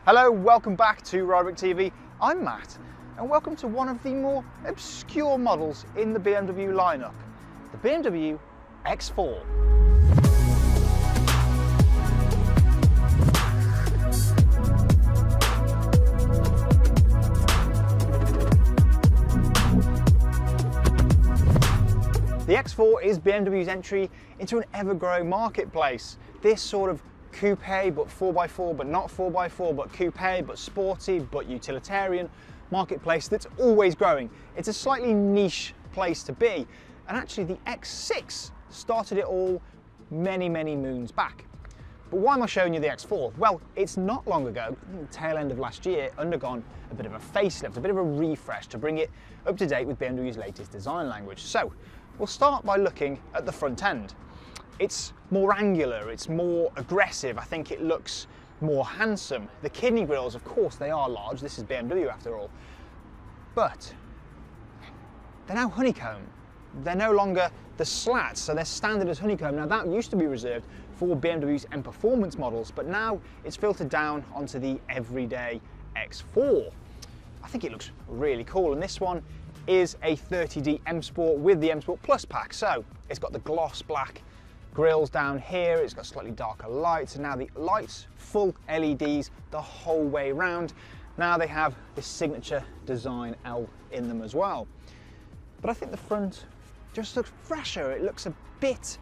Hello, welcome back to Ride Brick TV. I'm Matt, and welcome to one of the more obscure models in the BMW lineup, the BMW X4. The X4 is BMW's entry into an ever-growing marketplace. This sort of coupe, but 4x4, but not 4x4, but coupe, but sporty, but utilitarian marketplace that's always growing. It's a slightly niche place to be, and actually the X6 started it all many moons back. But why am I showing you the X4? Well, it's not long ago, the tail end of last year, undergone a bit of a facelift, a bit of a refresh to bring it up to date with BMW's latest design language. So we'll start by looking at the front end. It's more angular, it's more aggressive, I think it looks more handsome. The kidney grills, of course, they are large, this is BMW after all, but they're now honeycomb. They're no longer the slats, so they're standard as honeycomb. Now that used to be reserved for BMW's M Performance models, but now it's filtered down onto the everyday X4. I think it looks really cool, and this one is a 30D M Sport with the M Sport Plus pack. So it's got the gloss black grills down here, it's got slightly darker lights, and now the lights, full LEDs the whole way around. Now they have this signature design L in them as well. But I think the front just looks fresher, it looks a bit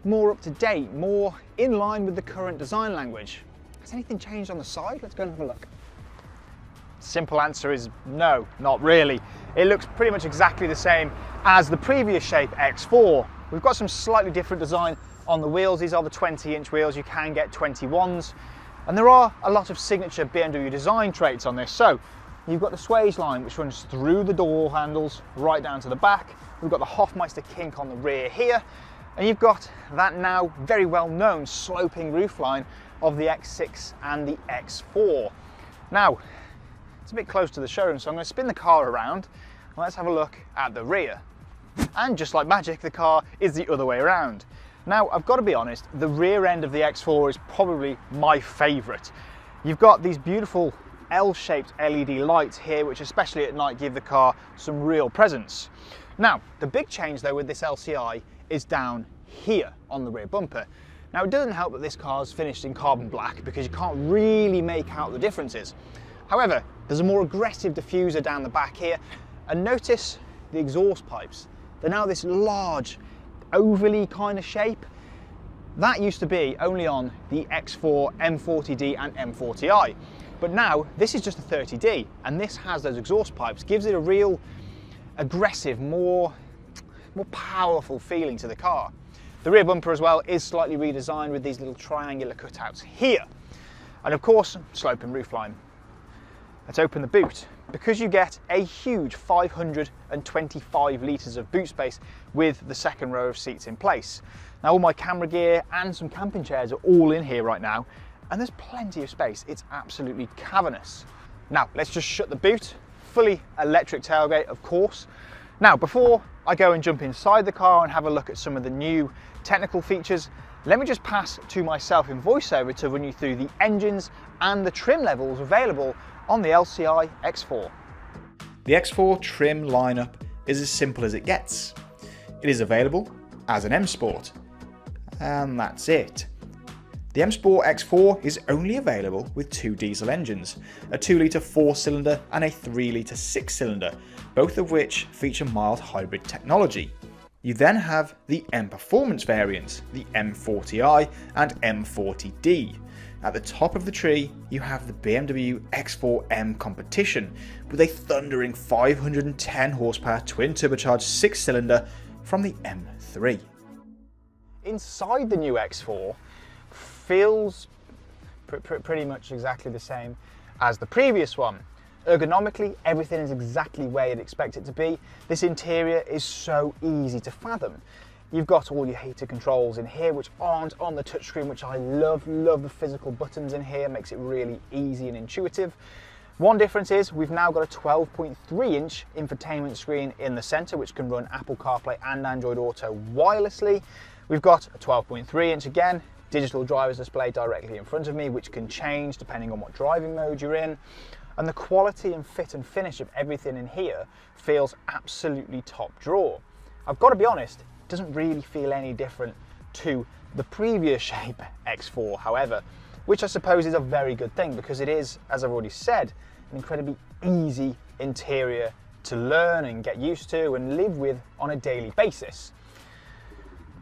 more up to date, more in line with the current design language. Has anything changed on the side? Let's go and have a look. Simple answer is no, not really. It looks pretty much exactly the same as the previous shape X4. We've got some slightly different design on the wheels. These are the 20-inch wheels, you can get 21s. And there are a lot of signature BMW design traits on this. So you've got the swage line which runs through the door handles right down to the back. We've got the Hofmeister kink on the rear here. And you've got that now very well known sloping roofline of the X6 and the X4. Now, it's a bit close to the showroom, so I'm going to spin the car around and let's have a look at the rear. And just like magic, the car is the other way around. Now, I've got to be honest, the rear end of the X4 is probably my favourite. You've got these beautiful L-shaped LED lights here, which especially at night give the car some real presence. Now, the big change though with this LCI is down here on the rear bumper. Now, it doesn't help that this car is finished in carbon black because you can't really make out the differences. However, there's a more aggressive diffuser down the back here, and notice the exhaust pipes. They're now this large, ovally kind of shape. That used to be only on the X4, M40D and M40i. But now, this is just a 30D, and this has those exhaust pipes, gives it a real aggressive, more powerful feeling to the car. The rear bumper as well is slightly redesigned with these little triangular cutouts here. And of course, sloping roofline. Let's open the boot, because you get a huge 525 litres of boot space with the second row of seats in place. Now all my camera gear and some camping chairs are all in here right now, and there's plenty of space. It's absolutely cavernous. Now let's just shut the boot. Fully electric tailgate, of course. Now before I go and jump inside the car and have a look at some of the new technical features, let me just pass to myself in voiceover to run you through the engines and the trim levels available on the LCI X4. The X4 trim lineup is as simple as it gets. It is available as an M Sport, and that's it. The M Sport X4 is only available with two diesel engines, a 2-litre 4-cylinder and a 3-litre 6-cylinder, both of which feature mild hybrid technology. You then have the M Performance variants, the M40i and M40D. At the top of the tree, you have the BMW X4M Competition with a thundering 510 horsepower twin turbocharged 6-cylinder from the M3. Inside the new X4 feels pretty much exactly the same as the previous one. Ergonomically, everything is exactly where you'd expect it to be. This interior is so easy to fathom. You've got all your heater controls in here, which aren't on the touchscreen, which I love the physical buttons in here, makes it really easy and intuitive. One difference is we've now got a 12.3-inch infotainment screen in the center, which can run Apple CarPlay and Android Auto wirelessly. We've got a 12.3-inch again, digital driver's display directly in front of me, which can change depending on what driving mode you're in. And the quality and fit and finish of everything in here feels absolutely top drawer. I've got to be honest, it doesn't really feel any different to the previous shape X4, however, which I suppose is a very good thing because it is, as I've already said, an incredibly easy interior to learn and get used to and live with on a daily basis.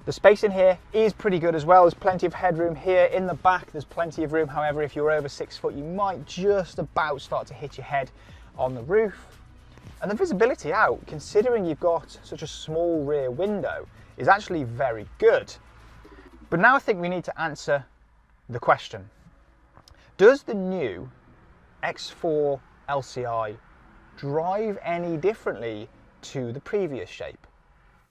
The space in here is pretty good as well. There's plenty of headroom here. In the back, there's plenty of room. However, if you're over 6 foot, you might just about start to hit your head on the roof. And the visibility out, considering you've got such a small rear window, is actually very good. But now I think we need to answer the question. Does the new X4 LCI drive any differently to the previous shape?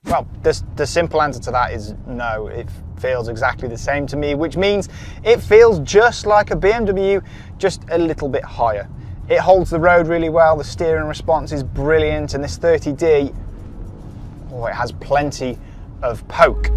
Well, the simple answer to that is no. It feels exactly the same to me, which means it feels just like a BMW, just a little bit higher. It holds the road really well, the steering response is brilliant, and this 30D, oh, it has plenty of poke.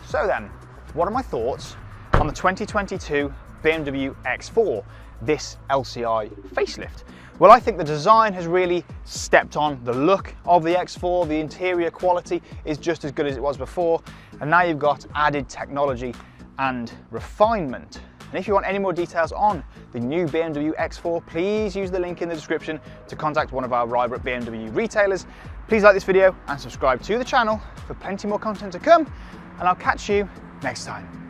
So then, what are my thoughts on the 2022 BMW X4, this LCI facelift? Well, I think the design has really stepped on the look of the X4. The interior quality is just as good as it was before, and now you've got added technology and refinement. And if you want any more details on the new BMW X4, please use the link in the description to contact one of our Rybrook BMW retailers. Please like this video and subscribe to the channel for plenty more content to come, and I'll catch you next time.